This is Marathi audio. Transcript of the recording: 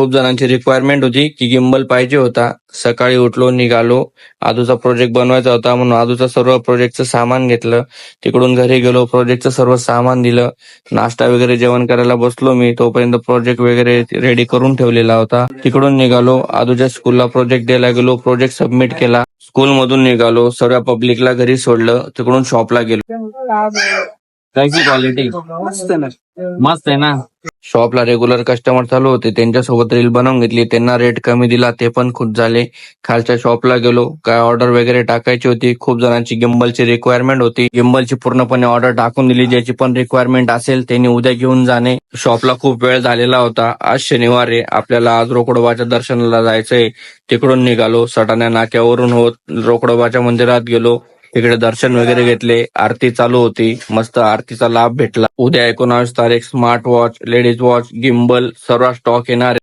खूप जणांची रिक्वायरमेंट होती की गिम्बल पाहिजे होता. सकाळी उठलो, निघालो. आदूचा प्रोजेक्ट बनवायचा होता म्हणून आदूचा सर्व प्रोजेक्टचं सामान घेतलं. तिकडून घरी गेलो, प्रोजेक्टचं सर्व सामान दिलं. नाश्ता वगैरे जेवण करायला बसलो मी, तोपर्यंत प्रोजेक्ट वगैरे रेडी करून ठेवलेला होता. तिकडून निघालो, आदूच्या स्कूलला प्रोजेक्ट द्यायला गेलो, प्रोजेक्ट सबमिट केला. स्कूल मधून निघालो, सर्व पब्लिकला घरी सोडलं. तिकडून शॉपला गेलो. कैसी क्वालिटी मस्त आहे ना. शॉपला रेग्युलर कस्टमर चालू होते, त्यांच्यासोबत रील बनवून घेतली, त्यांना रेट कमी दिला, ते पण खुश झाले. खालच्या शॉपला गेलो, काय ऑर्डर वगैरे टाकायची होती. खूप जणांची गिम्बलची रिक्वायरमेंट होती. गिम्बलची पूर्णपणे ऑर्डर टाकून दिली. ज्याची पण रिक्वायरमेंट असेल त्यांनी उद्या घेऊन जाणे. शॉपला खूप वेळ झालेला होता. आज शनिवार आहे, आपल्याला आज रोकडोबाच्या दर्शनाला जायचंय. तिकडून निघालो, सटाणा नाक्यावरून होत रोकडोबाच्या मंदिरात गेलो. तिकडे दर्शन वगैरे घेतले. आरती चालू होती, मस्त आरतीचा लाभ भेटला. उद्या 19 तारीख smart watch, ladies watch, gimbal सर्व स्टॉक येणार आहे.